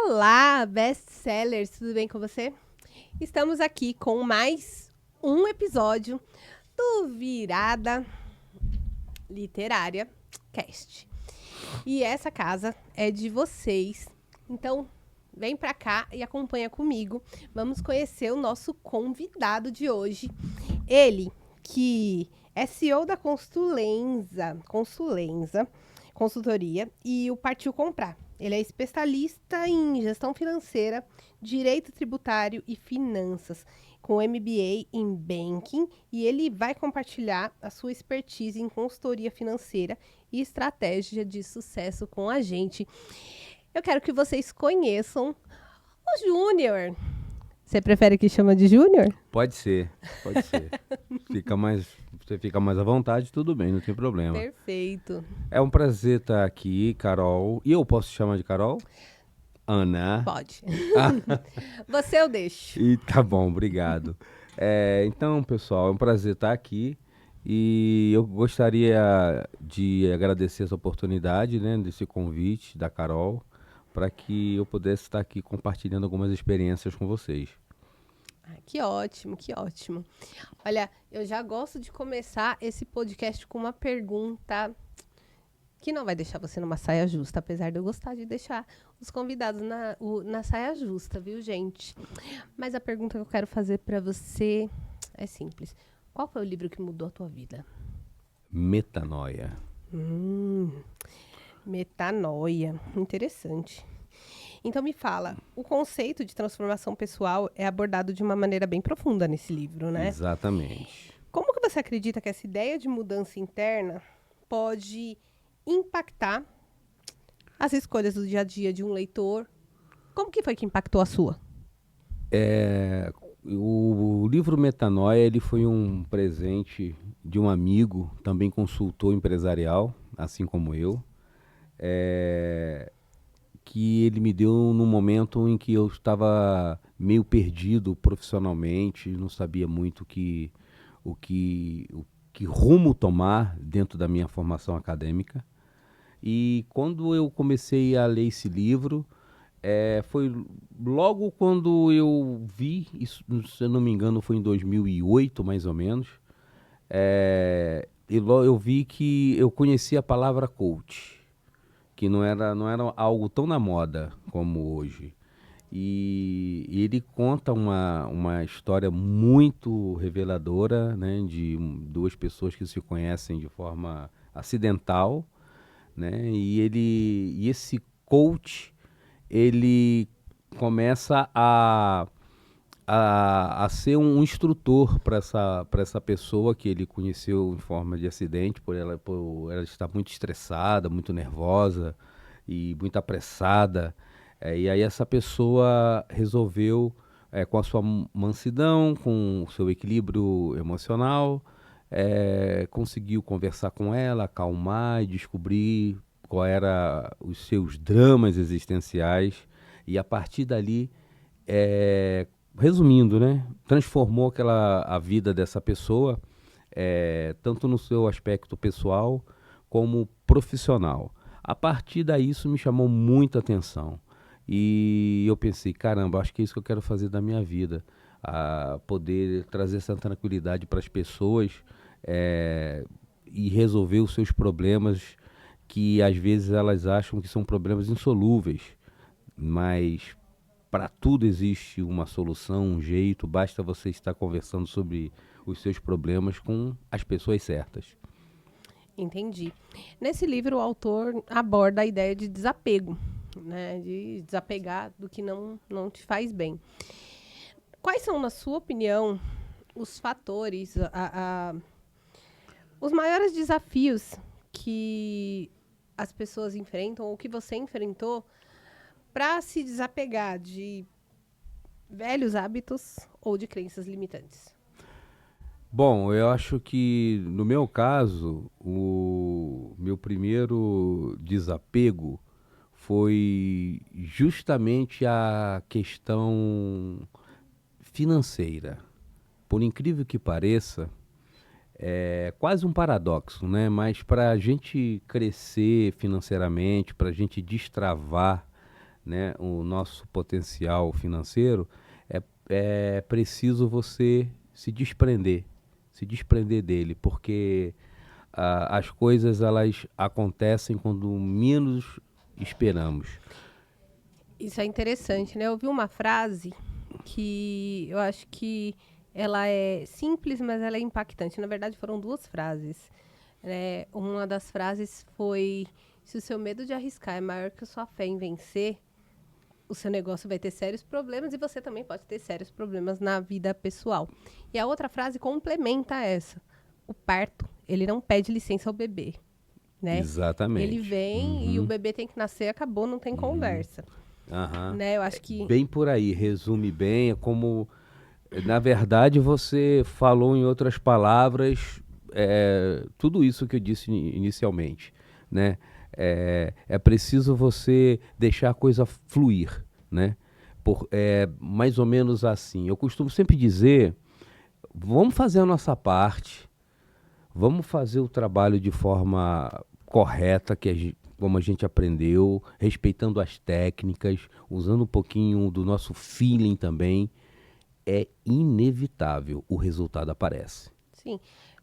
Olá, best-sellers, tudo bem com você? Estamos aqui com mais um episódio do Virada Literária Cast. E essa casa é de vocês, então vem pra cá e acompanha comigo. Vamos conhecer o nosso convidado de hoje. Ele, que é CEO da Consultoria e o Partiu Comprar. Ele é especialista em gestão financeira, direito tributário e finanças, com MBA em banking, e ele vai compartilhar a sua expertise em consultoria financeira e estratégia de sucesso com a gente. Eu quero que vocês conheçam o Júnior. Você prefere que chama de Júnior? Pode ser. Você fica mais à vontade, tudo bem, não tem problema. Perfeito. É um prazer estar aqui, Carol. E eu posso te chamar de Carol? Ana. Pode. Você eu deixo. E tá bom, obrigado. Então, pessoal, é um prazer estar aqui. E eu gostaria de agradecer essa oportunidade, né, desse convite da Carol, para que eu pudesse estar aqui compartilhando algumas experiências com vocês. Que ótimo, que ótimo. Olha, eu já gosto de começar esse podcast com uma pergunta que não vai deixar você numa saia justa, apesar de eu gostar de deixar os convidados na saia justa, viu, gente? Mas a pergunta que eu quero fazer para você é simples. Qual foi o livro que mudou a tua vida? Metanoia. Metanoia. Interessante. Então me fala, o conceito de transformação pessoal é abordado de uma maneira bem profunda nesse livro, né? Exatamente. Como que você acredita que essa ideia de mudança interna pode impactar as escolhas do dia a dia de um leitor? Como que foi que impactou a sua? O livro Metanoia, ele foi um presente de um amigo, também consultor empresarial, assim como eu, que ele me deu num momento em que eu estava meio perdido profissionalmente, não sabia muito o que rumo tomar dentro da minha formação acadêmica. E quando eu comecei a ler esse livro, foi logo quando eu vi, isso, se eu não me engano foi em 2008 mais ou menos, eu vi que eu conhecia a palavra coach, que não era algo tão na moda como hoje. E ele conta uma história muito reveladora, né, de duas pessoas que se conhecem de forma acidental, né, e esse coach, ele começa a ser um instrutor para essa pessoa que ele conheceu em forma de acidente, por ela estar muito estressada, muito nervosa e muito apressada. E aí essa pessoa resolveu, com a sua mansidão, com o seu equilíbrio emocional, conseguiu conversar com ela, acalmar e descobrir qual era os seus dramas existenciais. E a partir dali, resumindo, né, transformou a vida dessa pessoa, tanto no seu aspecto pessoal como profissional. A partir daí, isso me chamou muita atenção. E eu pensei, caramba, acho que é isso que eu quero fazer da minha vida. Poder trazer essa tranquilidade para as pessoas e resolver os seus problemas que às vezes elas acham que são problemas insolúveis. Mas para tudo existe uma solução, um jeito, basta você estar conversando sobre os seus problemas com as pessoas certas. Entendi. Nesse livro, o autor aborda a ideia de desapego, né? De desapegar do que não te faz bem. Quais são, na sua opinião, os fatores, os maiores desafios que as pessoas enfrentam, ou que você enfrentou, para se desapegar de velhos hábitos ou de crenças limitantes? Bom, eu acho que, no meu caso, o meu primeiro desapego foi justamente a questão financeira. Por incrível que pareça, é quase um paradoxo, né? Mas para a gente crescer financeiramente, para a gente destravar né, o nosso potencial financeiro, é preciso você se desprender dele, porque as coisas elas acontecem quando menos esperamos. Isso é interessante, né? Eu vi uma frase que eu acho que ela é simples, mas ela é impactante. Na verdade, foram duas frases. Uma das frases foi: se o seu medo de arriscar é maior que a sua fé em vencer, o seu negócio vai ter sérios problemas e você também pode ter sérios problemas na vida pessoal. E a outra frase complementa essa: o parto, ele não pede licença ao bebê, né? Ele Exatamente. vem e o bebê tem que nascer, acabou, não tem conversa. Aham. Né? Eu acho que Bem por aí, resume bem, é como, na verdade, você falou em outras palavras, tudo isso que eu disse inicialmente, né? É preciso você deixar a coisa fluir, né? Mais ou menos assim. Eu costumo sempre dizer, vamos fazer a nossa parte, vamos fazer o trabalho de forma correta, como a gente aprendeu, respeitando as técnicas, usando um pouquinho do nosso feeling também. É inevitável, o resultado aparece. sim,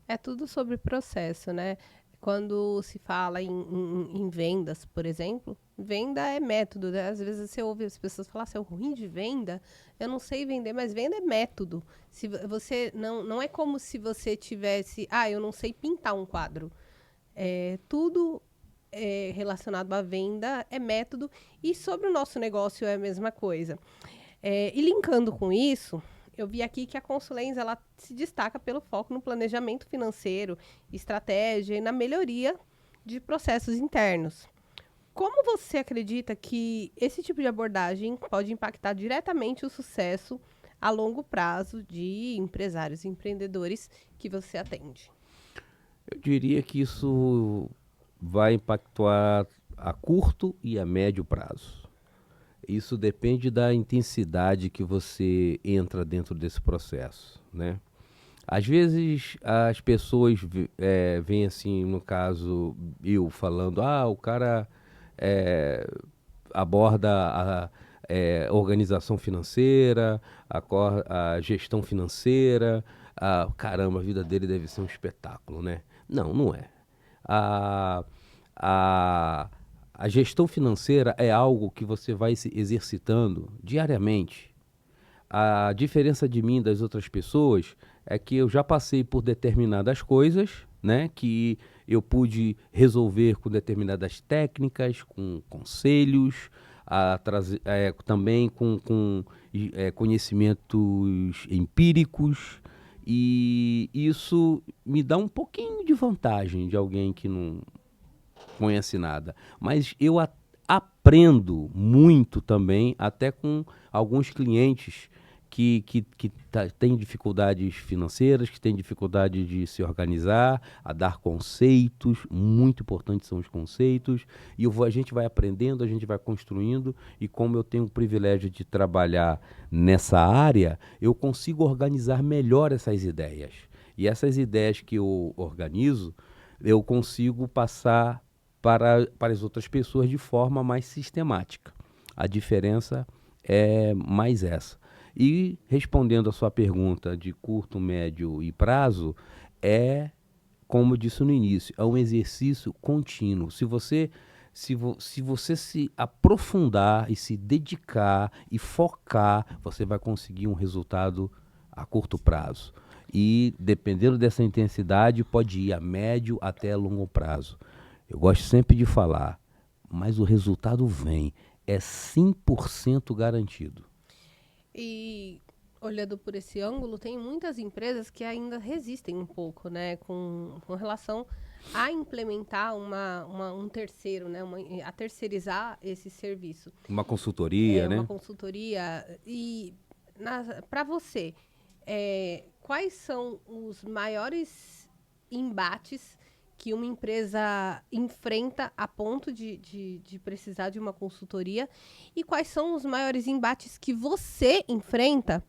é tudo sobre processo, né? Quando se fala em vendas, por exemplo, venda é método, né? Às vezes você ouve as pessoas falar assim: "Eu ruim de venda, eu não sei vender", mas venda é método. Se você não é como se você tivesse, eu não sei pintar um quadro. Tudo relacionado à venda é método, e sobre o nosso negócio é a mesma coisa. E linkando com isso, eu vi aqui que a Consulens ela se destaca pelo foco no planejamento financeiro, estratégia e na melhoria de processos internos. Como você acredita que esse tipo de abordagem pode impactar diretamente o sucesso a longo prazo de empresários e empreendedores que você atende? Eu diria que isso vai impactar a curto e a médio prazo. Isso depende da intensidade que você entra dentro desse processo, né? Às vezes as pessoas veem assim, no caso, eu falando, o cara eh, aborda a organização financeira, a gestão financeira, caramba, a vida dele deve ser um espetáculo, né? Não, não é. A, a, a gestão financeira é algo que você vai se exercitando diariamente. A diferença de mim das outras pessoas é que eu já passei por determinadas coisas, né, que eu pude resolver com determinadas técnicas, com conselhos, também com conhecimentos empíricos, e isso me dá um pouquinho de vantagem de alguém que não conhece nada. Mas eu aprendo muito também, até com alguns clientes que têm dificuldades financeiras, que têm dificuldade de se organizar, a dar conceitos, muito importantes são os conceitos, e a gente vai aprendendo, a gente vai construindo, e como eu tenho o privilégio de trabalhar nessa área, eu consigo organizar melhor essas ideias. E essas ideias que eu organizo, eu consigo passar para as outras pessoas de forma mais sistemática. A diferença é mais essa. E respondendo a sua pergunta de curto, médio e prazo, como eu disse no início, é um exercício contínuo. Se você se aprofundar e se dedicar e focar, você vai conseguir um resultado a curto prazo. E dependendo dessa intensidade, pode ir a médio até a longo prazo. Eu gosto sempre de falar, mas o resultado vem, é 100% garantido. E olhando por esse ângulo, tem muitas empresas que ainda resistem um pouco, né, com relação a implementar um terceiro, né, a terceirizar esse serviço. Uma consultoria, Uma né? consultoria. E para você, quais são os maiores embates que uma empresa enfrenta a ponto de precisar de uma consultoria, e quais são os maiores embates que você enfrenta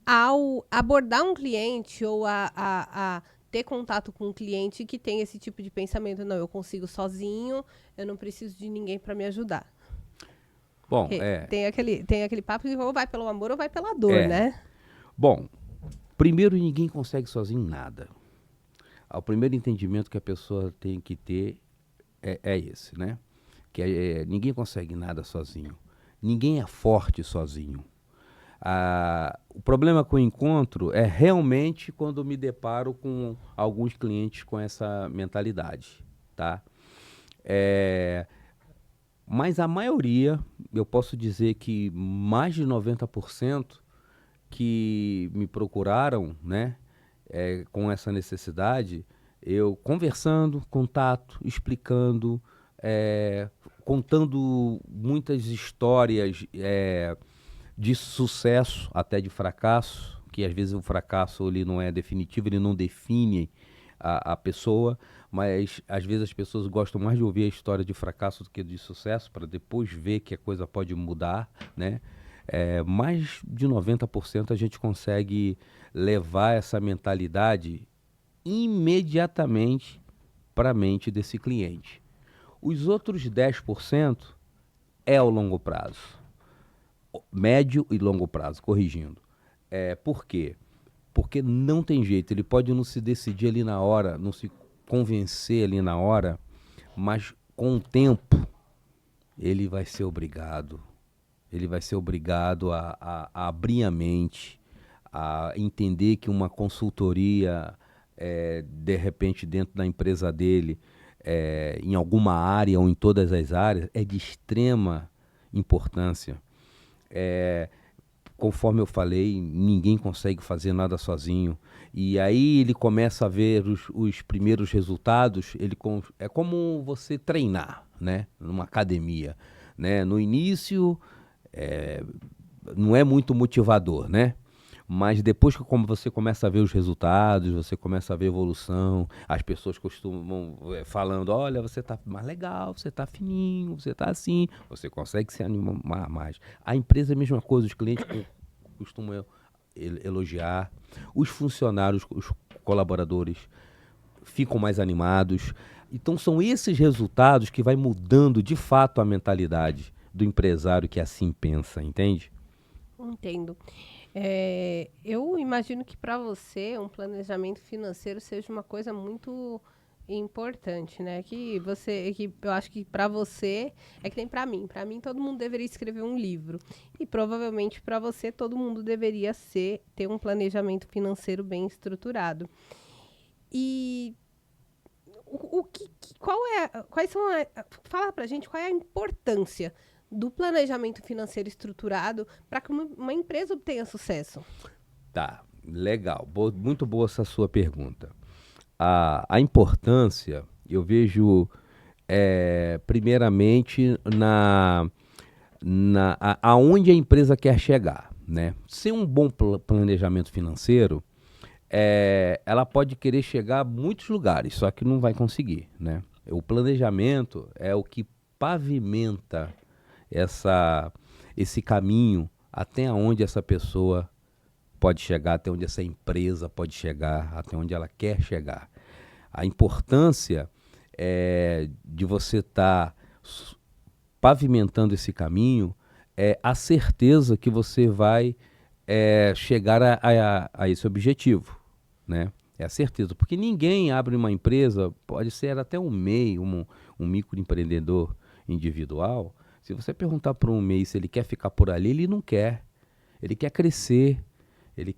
ao abordar um cliente ou a ter contato com um cliente que tem esse tipo de pensamento: não, eu consigo sozinho, eu não preciso de ninguém para me ajudar. Bom, Porque tem aquele papo de ou vai pelo amor ou vai pela dor, é. né? Bom, primeiro ninguém consegue sozinho nada. O primeiro entendimento que a pessoa tem que ter é esse, né? Ninguém consegue nada sozinho. Ninguém é forte sozinho. O problema que eu encontro é realmente quando eu me deparo com alguns clientes com essa mentalidade, tá? É, mas a maioria, eu posso dizer que mais de 90% que me procuraram, né, com essa necessidade, eu conversando, contato, explicando, é, contando muitas histórias de sucesso, até de fracasso, que às vezes o fracasso ele não é definitivo, ele não define a pessoa, mas às vezes as pessoas gostam mais de ouvir a história de fracasso do que de sucesso, para depois ver que a coisa pode mudar, né? Mais de 90% a gente consegue levar essa mentalidade imediatamente para a mente desse cliente. Os outros 10% é ao longo prazo, médio e longo prazo, corrigindo. Por quê? Porque não tem jeito, ele pode não se decidir ali na hora, não se convencer ali na hora, mas com o tempo ele vai ser obrigado. Ele vai ser obrigado a abrir a mente, a entender que uma consultoria, de repente, dentro da empresa dele, em alguma área ou em todas as áreas, é de extrema importância. É, Conforme eu falei, ninguém consegue fazer nada sozinho. E aí ele começa a ver os primeiros resultados. É como você treinar, né? Numa academia, né? No início, é, não é muito motivador, né? Mas depois que como você começa a ver os resultados, você começa a ver a evolução, as pessoas costumam falando, olha, você tá mais legal, você tá fininho, você tá assim, você consegue se animar mais. A empresa é a mesma coisa, os clientes costumam elogiar, os funcionários, os colaboradores ficam mais animados. Então são esses resultados que vai mudando de fato a mentalidade do empresário que assim pensa, entende? Entendo. Eu imagino que para você um planejamento financeiro seja uma coisa muito importante, né? Que eu acho que para você é que nem para mim. Para mim todo mundo deveria escrever um livro e provavelmente para você todo mundo deveria ter um planejamento financeiro bem estruturado. E quais são fala pra gente qual é a importância do planejamento financeiro estruturado para que uma empresa obtenha sucesso? Tá, legal. Muito boa essa sua pergunta. A importância, eu vejo, primeiramente, aonde a empresa quer chegar, né? Sem um bom planejamento financeiro, ela pode querer chegar a muitos lugares, só que não vai conseguir, né? O planejamento é o que pavimenta esse caminho até onde essa pessoa pode chegar, até onde essa empresa pode chegar, até onde ela quer chegar. A importância de você estar pavimentando esse caminho é a certeza que você vai chegar a esse objetivo, né? É a certeza, porque ninguém abre uma empresa, pode ser até um MEI, um microempreendedor individual. Se você perguntar para um MEI se ele quer ficar por ali, ele não quer. Ele quer crescer, ele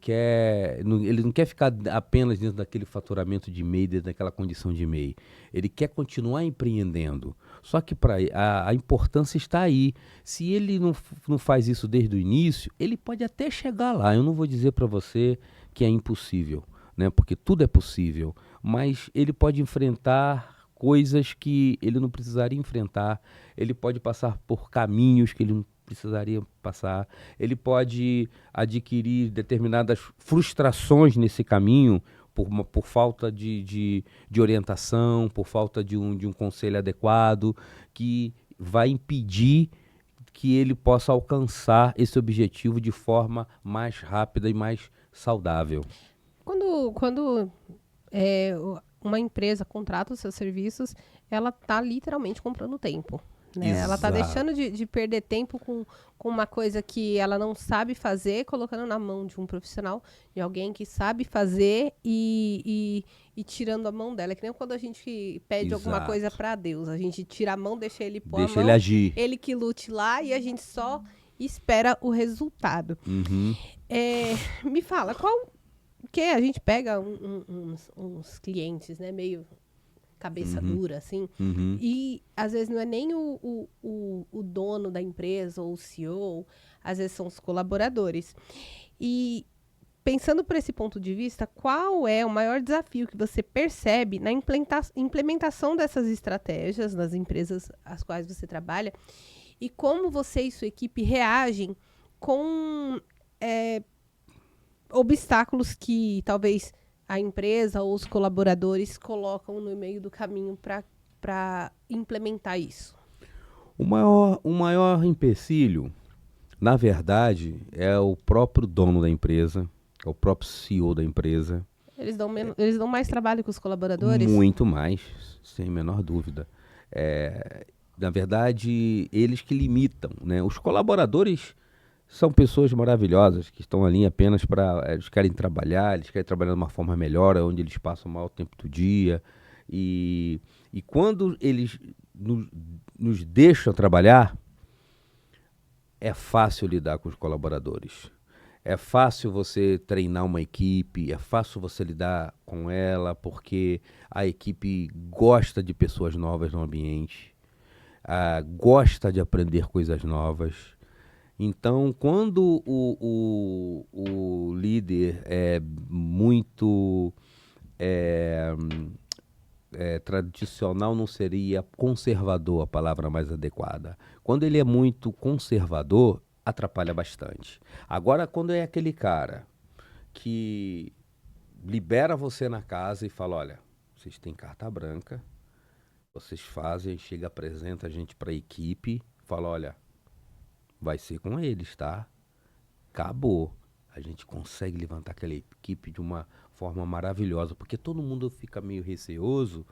não quer ficar apenas dentro daquele faturamento de MEI, dentro daquela condição de MEI. Ele quer continuar empreendendo. Só que a importância está aí. Se ele não faz isso desde o início, ele pode até chegar lá. Eu não vou dizer para você que é impossível, né? Porque tudo é possível. Mas ele pode enfrentar coisas que ele não precisaria enfrentar. Ele pode passar por caminhos que ele não precisaria passar. Ele pode adquirir determinadas frustrações nesse caminho por falta de orientação, por falta de um conselho adequado, que vai impedir que ele possa alcançar esse objetivo de forma mais rápida e mais saudável. Quando uma empresa contrata os seus serviços, ela está literalmente comprando tempo, né? Ela tá Exato. deixando de perder tempo com uma coisa que ela não sabe fazer, colocando na mão de um profissional, de alguém que sabe fazer e tirando a mão dela. É que nem quando a gente pede alguma coisa Exato. para Deus. A gente tira a mão, deixa ele pôr a Deixa ele mão, agir. ele que lute lá e a gente só espera o resultado. Uhum, Me fala, qual que a gente pega uns clientes, né, meio cabeça dura, assim, uhum. e às vezes não é nem o dono da empresa ou o CEO, às vezes são os colaboradores. E pensando por esse ponto de vista, qual é o maior desafio que você percebe na implementação dessas estratégias nas empresas às quais você trabalha e como você e sua equipe reagem com obstáculos que talvez a empresa ou os colaboradores colocam no meio do caminho para implementar isso? O maior empecilho, na verdade, é o próprio dono da empresa, é o próprio CEO da empresa. Eles dão mais trabalho que os colaboradores? Muito mais, sem a menor dúvida. Na verdade, eles que limitam, né? Os colaboradores são pessoas maravilhosas que estão ali apenas para. Eles querem trabalhar, eles querem trabalhar de uma forma melhor, onde eles passam o maior tempo do dia. E quando eles nos deixam trabalhar, é fácil lidar com os colaboradores. É fácil você treinar uma equipe, é fácil você lidar com ela, porque a equipe gosta de pessoas novas no ambiente, gosta de aprender coisas novas. Então, quando o líder é muito tradicional, não seria conservador a palavra mais adequada. Quando ele é muito conservador, atrapalha bastante. Agora, quando é aquele cara que libera você na casa e fala, olha, vocês têm carta branca, vocês fazem, chega, apresenta a gente para a equipe, fala, olha, vai ser com eles, tá? Acabou. A gente consegue levantar aquela equipe de uma forma maravilhosa, porque todo mundo fica meio receoso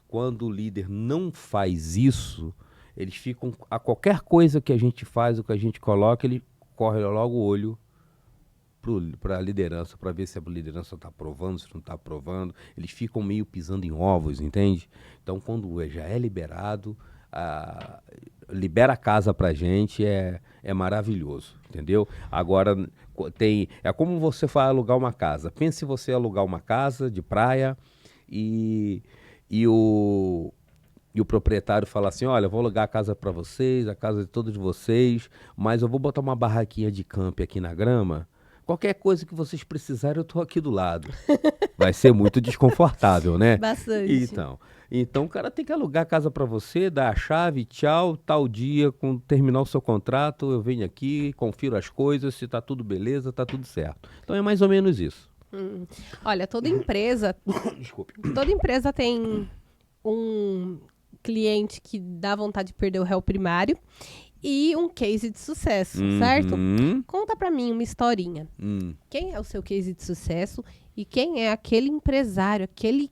quando o líder não faz isso. Eles ficam, a qualquer coisa que a gente faz, o que a gente coloca, ele corre logo o olho para a liderança, para ver se a liderança está aprovando, se não está aprovando. Eles ficam meio pisando em ovos, entende? Então, quando já é liberado, libera a casa para a gente, é maravilhoso, entendeu? Agora, é como você vai alugar uma casa. Pense se você alugar uma casa de praia e o proprietário fala assim, olha, eu vou alugar a casa para vocês, a casa de todos vocês, mas eu vou botar uma barraquinha de camp aqui na grama. Qualquer coisa que vocês precisarem, eu estou aqui do lado. Vai ser muito desconfortável, né? Bastante. Então o cara tem que alugar a casa para você, dar a chave, tchau, tal dia, quando terminar o seu contrato, eu venho aqui, confiro as coisas, se tá tudo beleza, tá tudo certo. Então é mais ou menos isso. Olha, toda empresa Desculpe. toda empresa tem um cliente que dá vontade de perder o réu primário e um case de sucesso, certo? Uhum. Conta pra mim uma historinha. Quem é o seu case de sucesso e quem é aquele empresário, aquele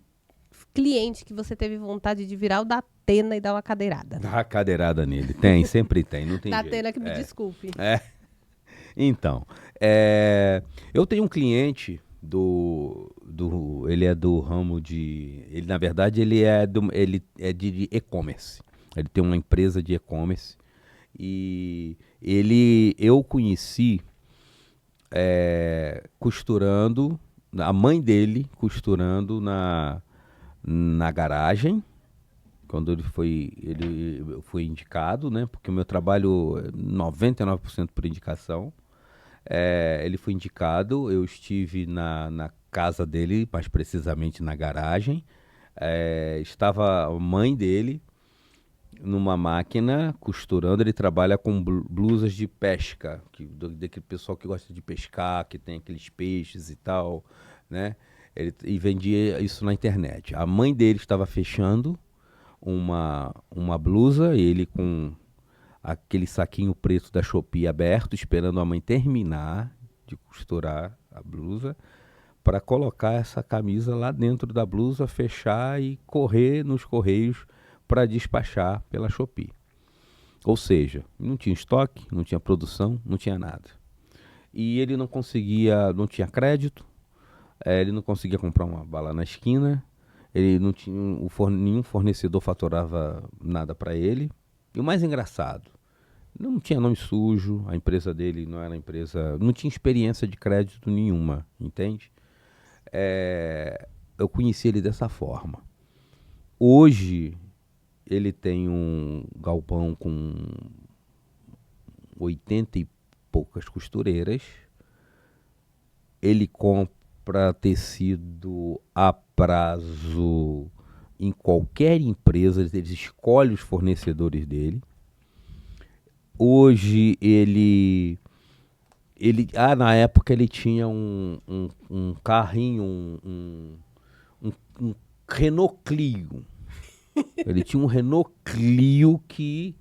cliente que você teve vontade de virar o da Atena e dar uma cadeirada? Dá a cadeirada nele. Sempre tem, não tem Da jeito. Atena que me desculpe. Então, eu tenho um cliente ele é do ramo de, ele na verdade ele é de e-commerce. Ele tem uma empresa de e-commerce e eu conheci costurando, a mãe dele costurando na garagem. Quando ele foi indicado, né? Porque o meu trabalho é 99% por indicação. Ele foi indicado, eu estive na casa dele, mais precisamente na garagem. Estava a mãe dele numa máquina costurando. Ele trabalha com blusas de pesca, daquele pessoal que gosta de pescar, que tem aqueles peixes e tal, né? E vendia isso na internet. A mãe dele estava fechando uma blusa, ele com aquele saquinho preto da Shopee aberto, esperando a mãe terminar de costurar a blusa, para colocar essa camisa lá dentro da blusa, fechar e correr nos correios para despachar pela Shopee. Ou seja, não tinha estoque, não tinha produção, não tinha nada. E ele não conseguia, não tinha crédito, ele não conseguia comprar uma bala na esquina, ele não tinha, nenhum fornecedor faturava nada para ele. E o mais engraçado, não tinha nome sujo, a empresa dele não era empresa, não tinha experiência de crédito nenhuma, entende? Eu conheci ele dessa forma. Hoje ele tem um galpão com 80 e poucas costureiras. Ele compra tecido a prazo em qualquer empresa, ele escolhe os fornecedores dele. Hoje na época ele tinha um carrinho, um Renault Clio. Ele tinha um Renault Clio que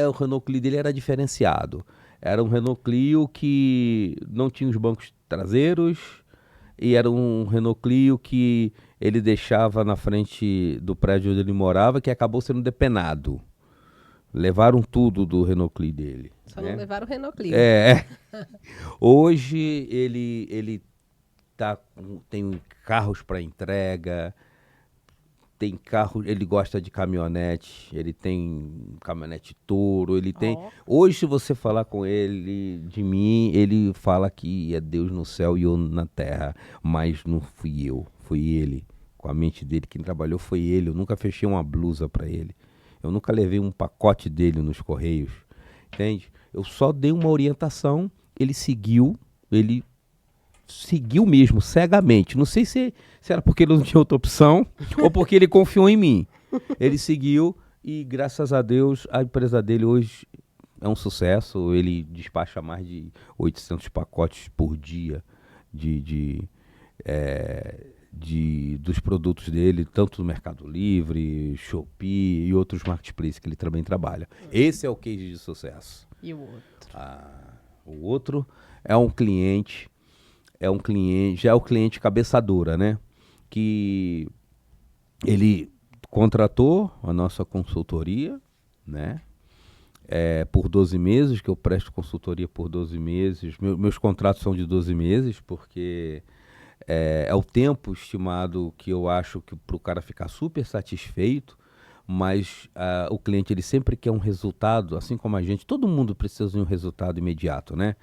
o Renault Clio dele era diferenciado. Era um Renault Clio que não tinha os bancos traseiros e era um Renault Clio que ele deixava na frente do prédio onde ele morava, que acabou sendo depenado. Levaram tudo do Renault Clio dele. Só não levaram o Renault Clio. Hoje ele tem carros para entrega, tem carro, ele gosta de caminhonete, ele tem caminhonete Toro, ele tem... Hoje, se você falar com ele de mim, ele fala que é Deus no céu e eu na terra, mas não fui eu, foi ele. Com a mente dele, quem trabalhou foi ele, eu nunca fechei uma blusa para ele. Eu nunca levei um pacote dele nos correios, entende? Eu só dei uma orientação, ele seguiu mesmo, cegamente. Não sei se era porque ele não tinha outra opção ou porque ele confiou em mim. Ele seguiu e, graças a Deus, a empresa dele hoje é um sucesso. Ele despacha mais de 800 pacotes por dia dos produtos dele, tanto no Mercado Livre, Shopee e outros marketplaces que ele também trabalha. Esse é o case de sucesso. E o outro? O outro é um cliente, já é o cliente cabeça dura, né? Que ele contratou a nossa consultoria, né? Por 12 meses, que eu presto consultoria por 12 meses. Meus contratos são de 12 meses, porque é o tempo estimado que eu acho que para o cara ficar super satisfeito, mas o cliente ele sempre quer um resultado, assim como a gente, todo mundo precisa de um resultado imediato, né?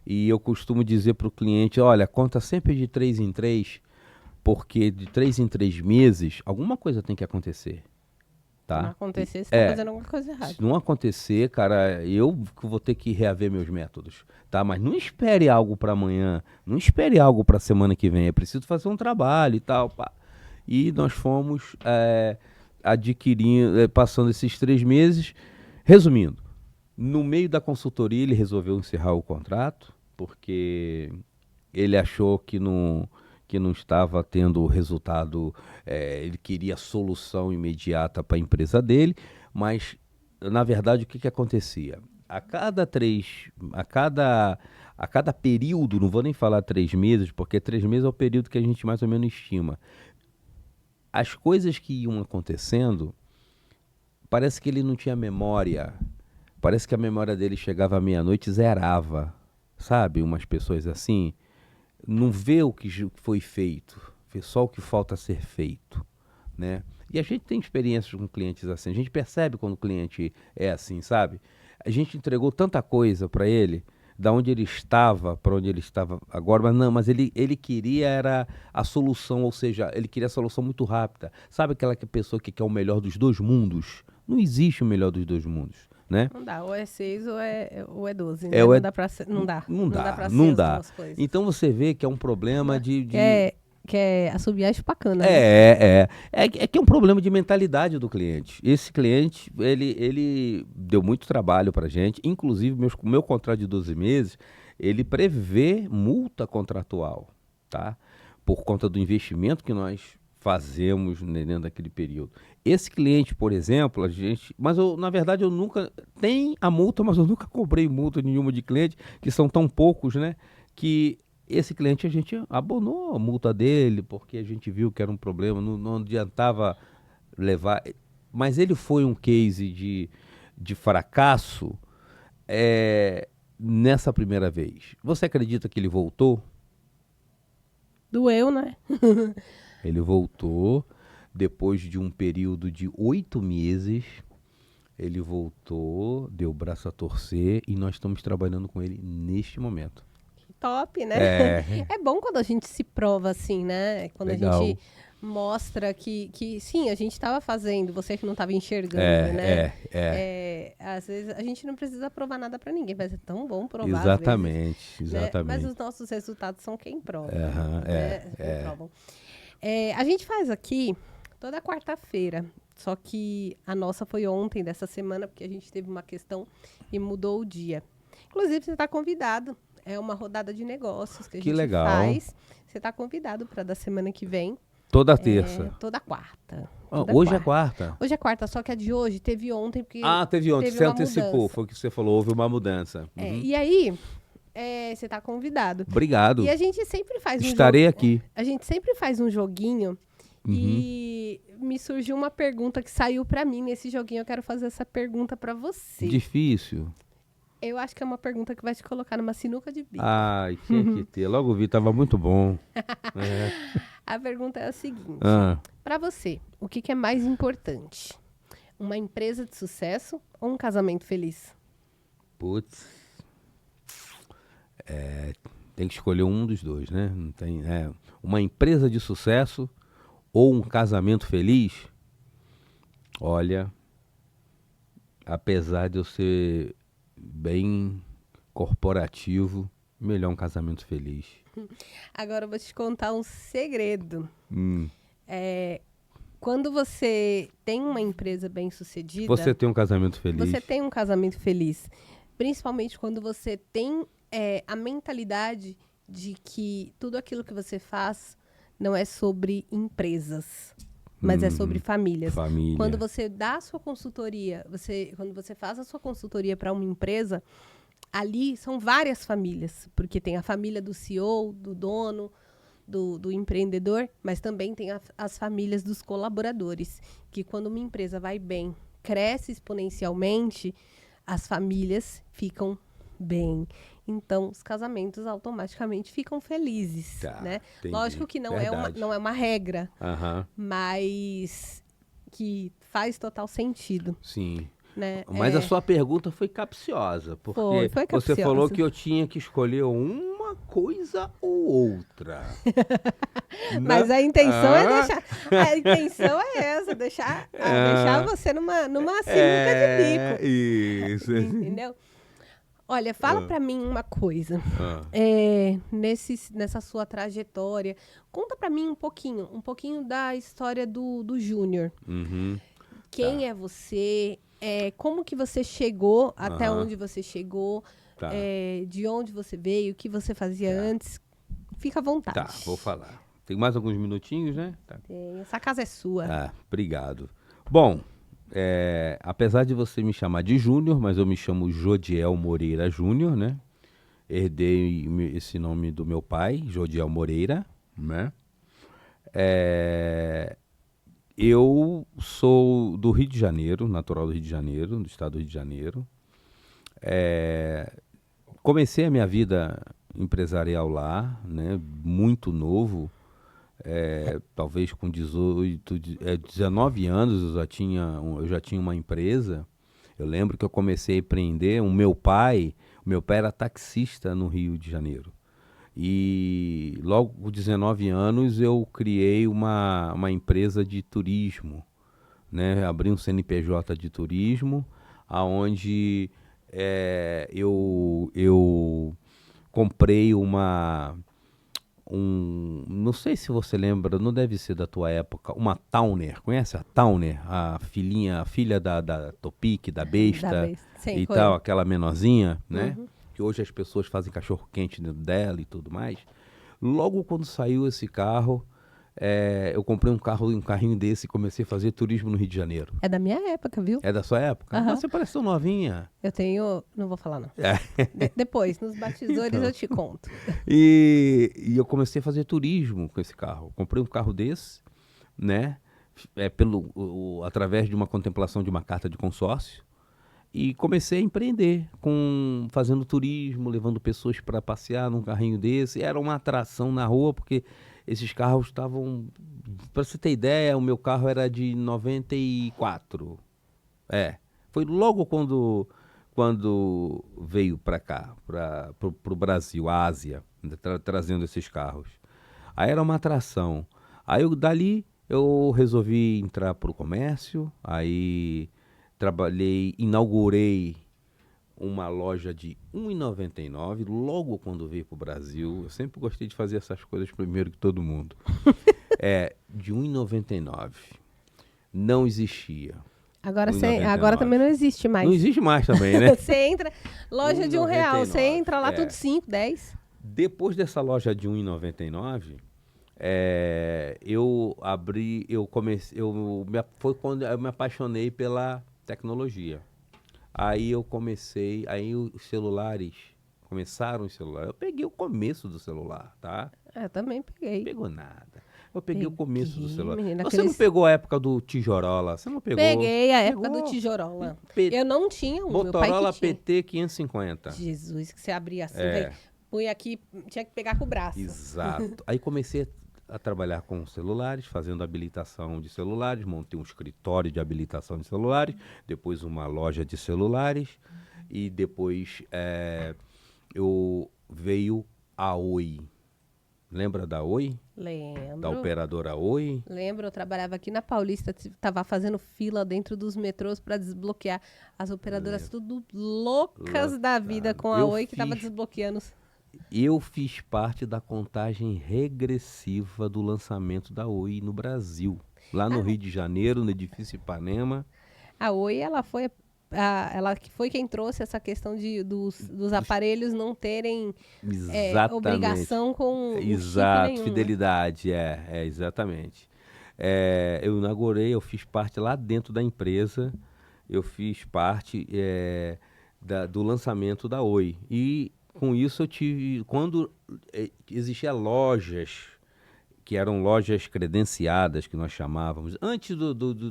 E eu costumo dizer para o cliente, olha, conta sempre de 3 em 3, porque de 3 em 3 meses, alguma coisa tem que acontecer. Tá? Se não acontecer, você está fazendo alguma coisa errada. Se não acontecer, cara, eu vou ter que reaver meus métodos, tá? Mas não espere algo para amanhã, não espere algo para semana que vem, é preciso fazer um trabalho e tal, pá. E nós fomos adquirindo, passando esses 3 meses. Resumindo, no meio da consultoria ele resolveu encerrar o contrato, porque ele achou que não estava tendo o resultado, ele queria solução imediata para a empresa dele, mas na verdade o que acontecia? A cada período, não vou nem falar 3 meses, porque 3 meses é o período que a gente mais ou menos estima. As coisas que iam acontecendo, parece que ele não tinha memória, parece que a memória dele chegava à meia-noite e zerava, sabe? Umas pessoas assim, não vê o que foi feito, vê só o que falta ser feito, né? E a gente tem experiências com clientes assim, a gente percebe quando o cliente é assim, sabe? A gente entregou tanta coisa para ele, da onde ele estava para onde ele estava agora, mas ele queria era a solução, ou seja, ele queria a solução muito rápida. Sabe aquela pessoa que quer o melhor dos dois mundos? Não existe o melhor dos dois mundos, né? Não dá, ou é 6 ou é 12, né? Não dá pra ser, não dá. Não dá, pra ser não as dá. duas coisas. Então você vê que é um problema de... Quer assobiar chupacana, né? É que é um problema de mentalidade do cliente. Esse cliente, ele deu muito trabalho pra gente, inclusive meu contrato de 12 meses, ele prevê multa contratual, tá? Por conta do investimento que nós fazemos dentro daquele período. Esse cliente, por exemplo, na verdade eu nunca, tem a multa, mas eu nunca cobrei multa nenhuma de cliente, que são tão poucos, né? Que esse cliente a gente abonou a multa dele, porque a gente viu que era um problema, não adiantava levar. Mas ele foi um case de fracasso nessa primeira vez. Você acredita que ele voltou? Doeu, né? Ele voltou depois de um período de 8 meses. Ele voltou, deu o braço a torcer e nós estamos trabalhando com ele neste momento. Top, né? É, É bom quando a gente se prova assim, né? Quando legal. a gente mostra que sim, a gente estava fazendo, você que não estava enxergando, né? Às vezes a gente não precisa provar nada para ninguém, mas é tão bom provar às vezes, Exatamente, né? Mas exatamente. os nossos resultados são quem prova, Aham, né? Quem provam. A gente faz aqui toda quarta-feira, só que a nossa foi ontem dessa semana, porque a gente teve uma questão e mudou o dia. Inclusive, você está convidado. É uma rodada de negócios que a Que gente legal. faz. Você está convidado para da semana que vem. Toda terça. Toda quarta. Ah, Toda hoje é quarta? Hoje é quarta, só que a de hoje teve ontem, porque Teve ontem. teve Você uma antecipou, mudança. foi o que você falou, houve uma mudança. E aí, você está convidado. Obrigado. E a gente sempre faz Estarei aqui. A gente sempre faz um joguinho e me surgiu uma pergunta que saiu para mim nesse joguinho. Eu quero fazer essa pergunta para você. Difícil. Eu acho que é uma pergunta que vai te colocar numa sinuca de bico. Ai, tinha que ter. Logo vi, tava muito bom. A pergunta é a seguinte. Para você, o que é mais importante? Uma empresa de sucesso ou um casamento feliz? Putz. Tem que escolher um dos dois, né? Não tem, uma empresa de sucesso ou um casamento feliz? Olha, apesar de eu ser bem corporativo, melhor um casamento feliz. Agora eu vou te contar um segredo. Quando você tem uma empresa bem-sucedida... Você tem um casamento feliz. Você tem um casamento feliz. Principalmente quando você tem a mentalidade de que tudo aquilo que você faz não é sobre empresas, mas é sobre famílias. Família. Quando você dá a sua consultoria, quando você faz a sua consultoria para uma empresa, ali são várias famílias, porque tem a família do CEO, do dono, do empreendedor, mas também tem as famílias dos colaboradores, que quando uma empresa vai bem, cresce exponencialmente, as famílias ficam bem. Então, os casamentos automaticamente ficam felizes, né? Entendi. Lógico que não é uma regra, mas que faz total sentido. Sim. Né? Mas a sua pergunta foi capciosa, porque foi capciosa. você falou que eu tinha que escolher uma coisa ou outra. Mas a intenção é deixar. A intenção é essa, deixar você numa sinuca de bico. Isso. Entendeu? Olha, fala pra mim uma coisa. Nessa sua trajetória, conta pra mim um pouquinho da história do Júnior. Quem é você? Como que você chegou até onde você chegou? De onde você veio? O que você fazia antes? Fica à vontade. Tá, vou falar. Tem mais alguns minutinhos, né? Tá. Tem. Essa casa é sua. Obrigado. Bom, apesar de você me chamar de Júnior, mas eu me chamo Jodiel Moreira Júnior, né? Herdei esse nome do meu pai, Jodiel Moreira, né? Eu sou do Rio de Janeiro, natural do Rio de Janeiro, do estado do Rio de Janeiro. Comecei a minha vida empresarial lá, né? Muito novo. Talvez com 19 anos eu já tinha uma empresa. Eu lembro que eu comecei a empreender. O meu pai era taxista no Rio de Janeiro. E logo com 19 anos eu criei uma empresa de turismo, né? Abri um CNPJ de turismo, aonde eu comprei não sei se você lembra, não deve ser da tua época, uma Towner. Conhece a Towner? A filha da Topic, da Besta Sim, e tal, aquela menorzinha, né? Que hoje as pessoas fazem cachorro-quente dentro dela e tudo mais. Logo quando saiu esse carro, eu comprei um carrinho desse e comecei a fazer turismo no Rio de Janeiro. É da minha época, viu? É da sua época? Mas você parece tão novinha. Eu tenho... Não vou falar, não. Depois, nos batizores, eu te conto. E eu comecei a fazer turismo com esse carro. Comprei um carro desse, né? Através de uma contemplação de uma carta de consórcio. E comecei a empreender, fazendo turismo, levando pessoas para passear num carrinho desse. Era uma atração na rua, porque esses carros estavam... Para você ter ideia, o meu carro era de 94. Foi logo quando veio para cá, para o Brasil, a Ásia, trazendo esses carros. Aí era uma atração. Dali eu resolvi entrar para o comércio, aí inaugurei uma loja de R$ 1,99 logo quando veio para o Brasil. Eu sempre gostei de fazer essas coisas primeiro que todo mundo. De R$ 1,99. Não existia. Agora também não existe mais. Não existe mais também, né? Você entra, loja de R$ 1, você entra lá tudo 5, 10. Depois dessa loja de R$ 1,99, foi quando eu me apaixonei pela tecnologia. Aí os celulares, começaram os celulares. Eu peguei o começo do celular, tá? Eu também peguei. Não pegou nada. Eu peguei o começo do celular. Menina, Você não pegou a época do Tijorola? Você não pegou? Peguei a época do Tijorola. Eu não tinha um, meu pai Motorola que tinha. PT 550. Jesus, que você abria assim, punha aqui, tinha que pegar com o braço. Exato. Aí comecei a trabalhar com celulares, fazendo habilitação de celulares, montei um escritório de habilitação de celulares, depois uma loja de celulares, e depois veio a Oi. Lembra da Oi? Lembro. Da operadora Oi? Lembro, eu trabalhava aqui na Paulista, tava fazendo fila dentro dos metrôs para desbloquear. As operadoras tudo loucas da vida com a Oi que tava desbloqueando. Eu fiz parte da contagem regressiva do lançamento da Oi no Brasil. Lá no Rio de Janeiro, no edifício Ipanema. A Oi, ela que foi quem trouxe essa questão dos aparelhos não terem obrigação com Exato, chip nenhum, fidelidade, exatamente. Eu fiz parte lá dentro da empresa, eu fiz parte do lançamento da Oi. E com isso quando existiam lojas, que eram lojas credenciadas, que nós chamávamos, antes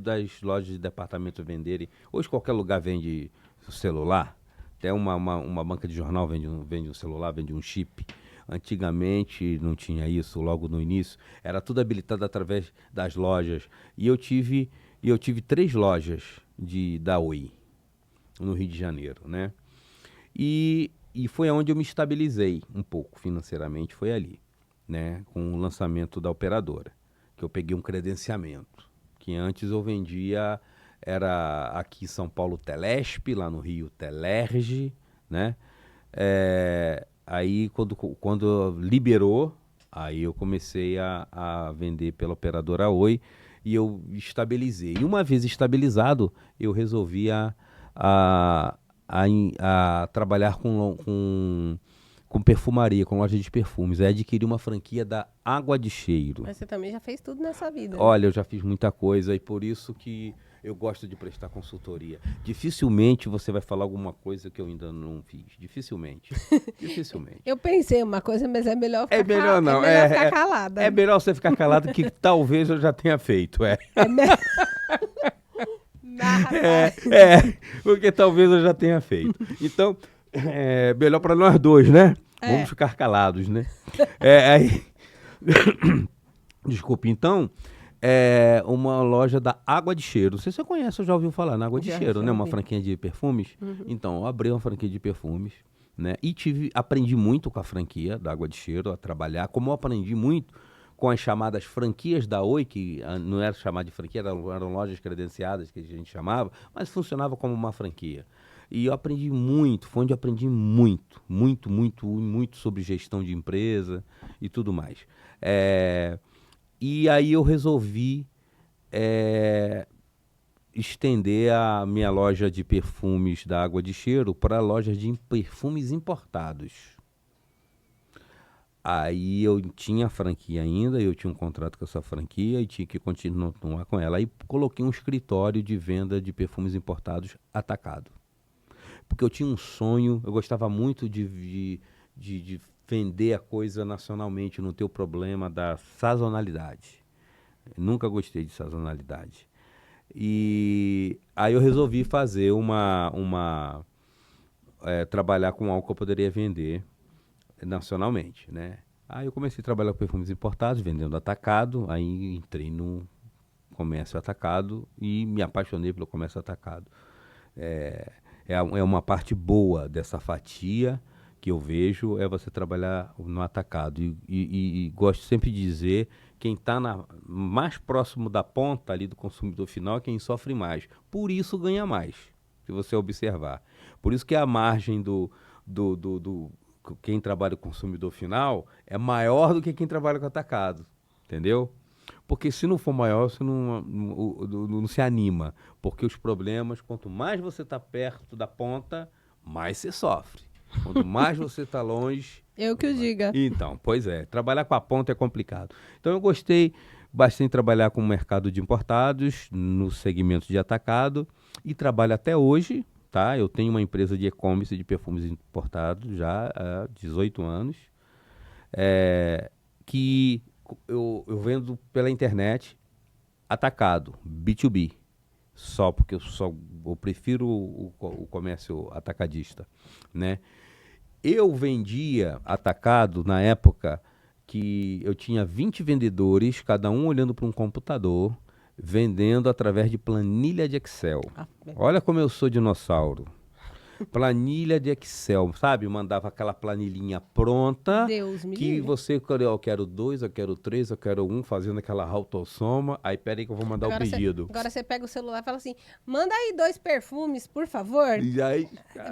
das lojas de departamento venderem. Hoje qualquer lugar vende celular, até uma banca de jornal vende um celular, vende um chip. Antigamente não tinha isso, logo no início, era tudo habilitado através das lojas. E eu tive 3 lojas da Oi, no Rio de Janeiro, né? E foi onde eu me estabilizei um pouco financeiramente, foi ali, né, com o lançamento da operadora, que eu peguei um credenciamento, que antes eu vendia, era aqui em São Paulo Telesp, lá no Rio Telerge, né? Aí quando liberou, aí eu comecei a vender pela operadora Oi e eu estabilizei. E uma vez estabilizado, eu resolvi a trabalhar com perfumaria, com loja de perfumes. Aí adquiri uma franquia da Água de Cheiro. Mas você também já fez tudo nessa vida. Olha, eu já fiz muita coisa e por isso que eu gosto de prestar consultoria. Dificilmente você vai falar alguma coisa que eu ainda não fiz. Dificilmente. Dificilmente. Eu pensei uma coisa, mas é melhor ficar, ficar calada. É melhor você ficar calado que talvez eu já tenha feito. Porque talvez eu já tenha feito. Então, melhor para nós dois, né? Vamos ficar calados, né? Desculpe, então, uma loja da Água de Cheiro. Não sei se você conhece ou já ouviu falar na Água de Cheiro, né? Uma franquia de perfumes. Uhum. Então, eu abri uma franquia de perfumes, né? E aprendi muito com a franquia da Água de Cheiro a trabalhar, como eu aprendi muito com as chamadas franquias da Oi, que não era chamada de franquia, eram lojas credenciadas que a gente chamava, mas funcionava como uma franquia. E eu aprendi muito, foi onde eu aprendi muito sobre gestão de empresa e tudo mais. E aí eu resolvi estender a minha loja de perfumes da Água de Cheiro para lojas de perfumes importados. Aí eu tinha a franquia ainda, eu tinha um contrato com essa franquia e tinha que continuar com ela. Aí coloquei um escritório de venda de perfumes importados atacado. Porque eu tinha um sonho, eu gostava muito de vender a coisa nacionalmente, não ter o problema da sazonalidade. Eu nunca gostei de sazonalidade. E aí eu resolvi fazer trabalhar com algo que eu poderia vender nacionalmente, né? Aí eu comecei a trabalhar com perfumes importados, vendendo atacado, aí entrei no comércio atacado e me apaixonei pelo comércio atacado. É uma parte boa dessa fatia que eu vejo é você trabalhar no atacado. E gosto sempre de dizer, quem está mais próximo da ponta ali do consumidor final é quem sofre mais. Por isso ganha mais, se você observar. Por isso que a margem do quem trabalha com o consumidor final é maior do que quem trabalha com atacado. Entendeu? Porque se não for maior, você não se anima. Porque os problemas, quanto mais você está perto da ponta, mais você sofre. Quanto mais você está longe... Eu que o diga. Então, pois é. Trabalhar com a ponta é complicado. Então, eu gostei bastante de trabalhar com o mercado de importados, no segmento de atacado, e trabalho até hoje, tá? Eu tenho uma empresa de e-commerce de perfumes importados já há 18 anos, que eu vendo pela internet atacado, B2B, só porque eu prefiro o comércio atacadista, né? Eu vendia atacado na época que eu tinha 20 vendedores, cada um olhando para um computador, vendendo através de planilha de Excel. Olha como eu sou dinossauro. Planilha de Excel, sabe? Eu mandava aquela planilhinha pronta, Deus me que livre. você, eu quero 2, eu quero 3, eu quero 1, fazendo aquela autossoma. Aí, peraí que eu vou mandar o pedido. Agora você pega o celular e fala assim, manda aí 2 perfumes, por favor. E aí,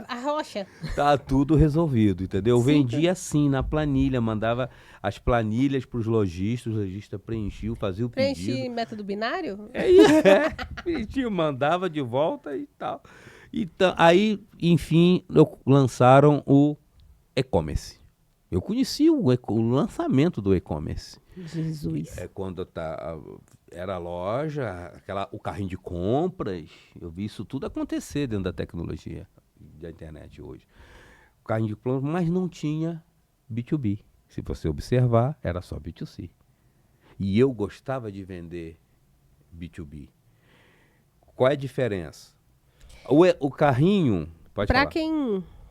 A rocha. tá tudo resolvido, entendeu? Eu Simples. vendia assim, na planilha, mandava as planilhas para os lojistas preenchiam, fazia o Preenchi pedido. método binário? Preenchia, mandava de volta e tal. Então, aí, enfim, lançaram o e-commerce. Eu conheci o lançamento do e-commerce. Jesus. É quando era a loja, o carrinho de compras. Eu vi isso tudo acontecer dentro da tecnologia da internet hoje. O carrinho de compras, mas não tinha B2B. Se você observar, era só B2C. E eu gostava de vender B2B. Qual é a diferença? O carrinho... Pode falar.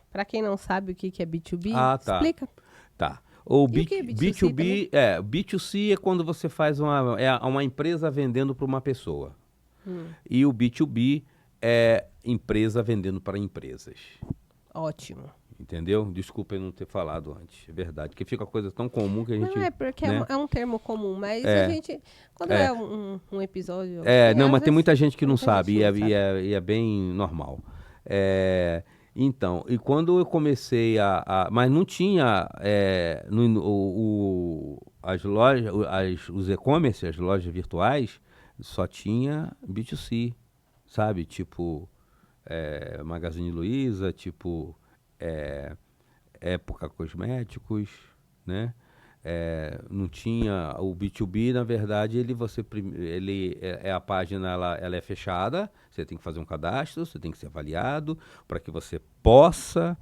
Pra quem não sabe o que é B2B, Ah, tá. explica. Tá. O E o que é B2C B2B, B2C é quando você faz uma empresa vendendo para uma pessoa. E o B2B é empresa vendendo para empresas. Ótimo. Entendeu? Desculpa eu não ter falado antes. É verdade. Porque fica uma coisa tão comum que a gente... Não é porque né? é um termo comum, mas a gente, quando é um episódio... Não, às mas tem vezes, muita gente que não muita sabe, gente não sabe. e é bem normal. Então, e quando eu comecei mas não tinha as lojas, os e-commerce, as lojas virtuais, só tinha B2C, sabe? Tipo, Magazine Luiza, tipo, Época Cosméticos, né? Não tinha o B2B, na verdade, a página ela é fechada, você tem que fazer um cadastro, você tem que ser avaliado para que você possa,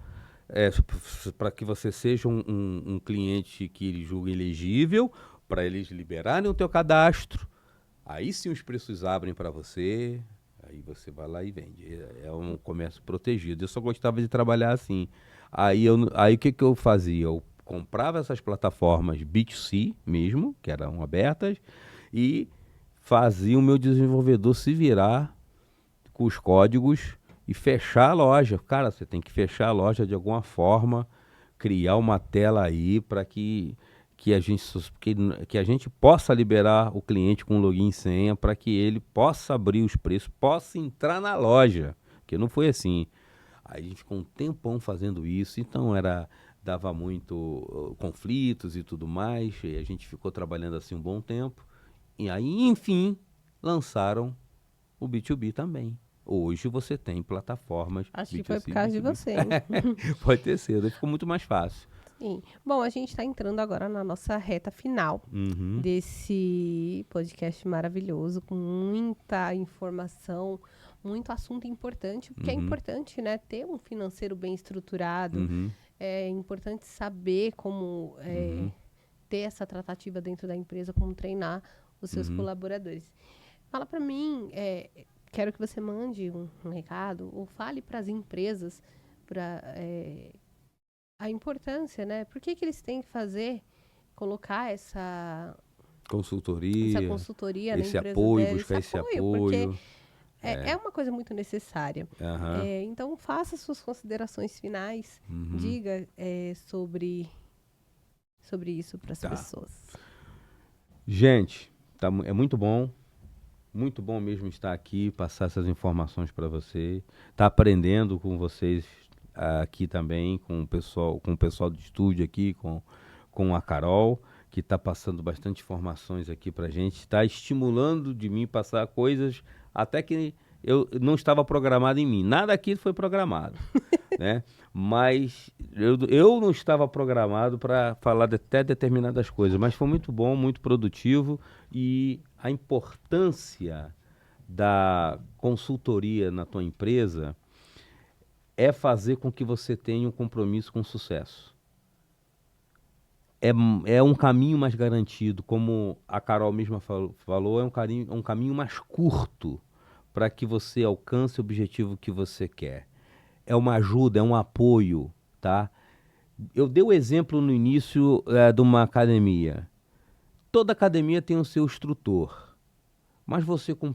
para que você seja um cliente que ele julga elegível, para eles liberarem o teu cadastro. Aí sim os preços abrem para você, aí você vai lá e vende. É um comércio protegido. Eu só gostava de trabalhar assim. Aí o que eu fazia? Eu comprava essas plataformas B2C mesmo, que eram abertas, e fazia o meu desenvolvedor se virar com os códigos e fechar a loja. Cara, você tem que fechar a loja de alguma forma, criar uma tela aí para que a gente possa liberar o cliente com login e senha para que ele possa abrir os preços, possa entrar na loja, porque não foi assim. Aí a gente ficou um tempão fazendo isso, então dava muito conflitos e tudo mais, e a gente ficou trabalhando assim um bom tempo. E aí, enfim, lançaram o B2B também. Hoje você tem plataformas Acho que B2C, foi por causa de B2B. você, hein? Pode ter sido, ficou muito mais fácil. Sim. Bom, a gente está entrando agora na nossa reta final desse podcast maravilhoso, com muita informação, muito assunto importante, porque é importante, né, ter um financeiro bem estruturado, é importante saber como ter essa tratativa dentro da empresa, como treinar os seus colaboradores. Fala para mim, quero que você mande um recado ou fale para as empresas a importância, né? Por que eles têm que colocar essa Consultoria, consultoria na esse empresa apoio, deles, buscar esse porque apoio. é uma coisa muito necessária. Aham. Então, faça suas considerações finais, Uhum. diga sobre isso para as Tá. pessoas. Gente, é muito bom. Muito bom mesmo estar aqui, passar essas informações para você. Tá aprendendo com vocês aqui também, com o pessoal do estúdio aqui, com a Carol, que está passando bastante informações aqui para gente. Está estimulando de mim passar coisas até que eu não estava programado em mim. Nada aqui foi programado, né? Mas eu não estava programado para falar de até determinadas coisas, mas foi muito bom, muito produtivo, e a importância da consultoria na tua empresa é fazer com que você tenha um compromisso com o sucesso. É um caminho mais garantido, como a Carol mesma falou, é um caminho mais curto para que você alcance o objetivo que você quer. É uma ajuda, é um apoio, tá? Eu dei o exemplo no início de uma academia. Toda academia tem o seu instrutor, mas você com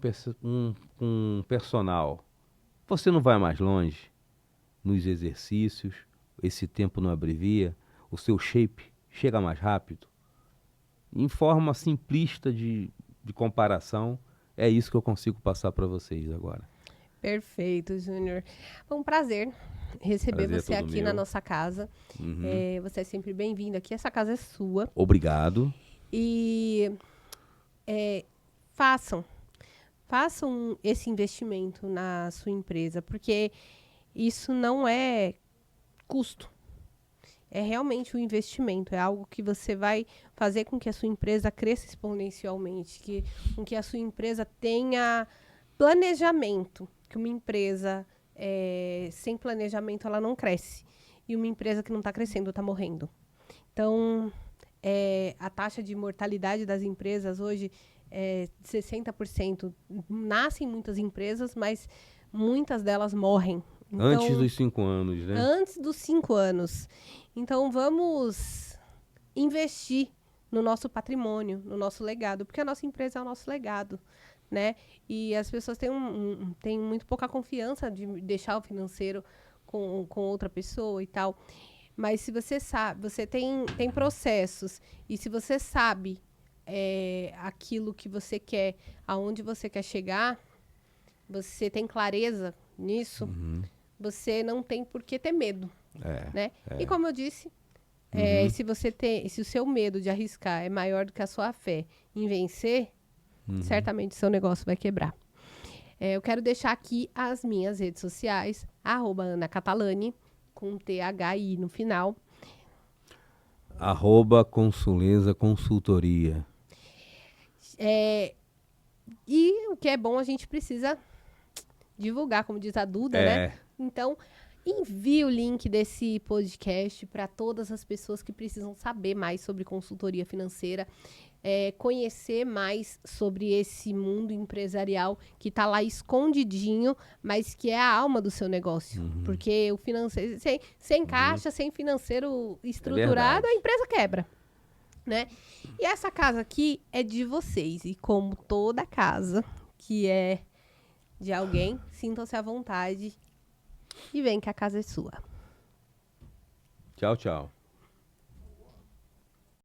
personal, você não vai mais longe nos exercícios, esse tempo não abrevia, o seu shape chega mais rápido. Em forma simplista de comparação, é isso que eu consigo passar para vocês agora. Perfeito, Júnior. É um prazer receber Prazer é você todo aqui na meu. nossa casa. Uhum. Você é sempre bem-vindo aqui. Essa casa é sua. Obrigado. E façam esse investimento na sua empresa, porque isso não é custo. É realmente um investimento, é algo que você vai fazer com que a sua empresa cresça exponencialmente, com que a sua empresa tenha planejamento, que uma empresa sem planejamento ela não cresce, e uma empresa que não está crescendo está morrendo. Então, a taxa de mortalidade das empresas hoje é 60%. Nascem muitas empresas, mas muitas delas morrem. Então, Antes dos 5 anos, né? Antes dos 5 anos. Então, vamos investir no nosso patrimônio, no nosso legado, porque a nossa empresa é o nosso legado, né? E as pessoas têm muito pouca confiança de deixar o financeiro com outra pessoa e tal. Mas se você sabe, você tem processos, e se você sabe aquilo que você quer, aonde você quer chegar, você tem clareza nisso, você não tem por que ter medo, né? E como eu disse, se o seu medo de arriscar é maior do que a sua fé em vencer, certamente o seu negócio vai quebrar. Eu quero deixar aqui as minhas redes sociais, @AnaCatalani, com THI no final. @Consuleza Consultoria. E o que é bom, a gente precisa divulgar, como diz a Duda, né? Então, envie o link desse podcast para todas as pessoas que precisam saber mais sobre consultoria financeira, conhecer mais sobre esse mundo empresarial que está lá escondidinho, mas que é a alma do seu negócio. Porque o financeiro, sem caixa, sem financeiro estruturado, a empresa quebra, né? E essa casa aqui é de vocês. E como toda casa que é de alguém, sintam-se à vontade e vem que a casa é sua. Tchau, tchau.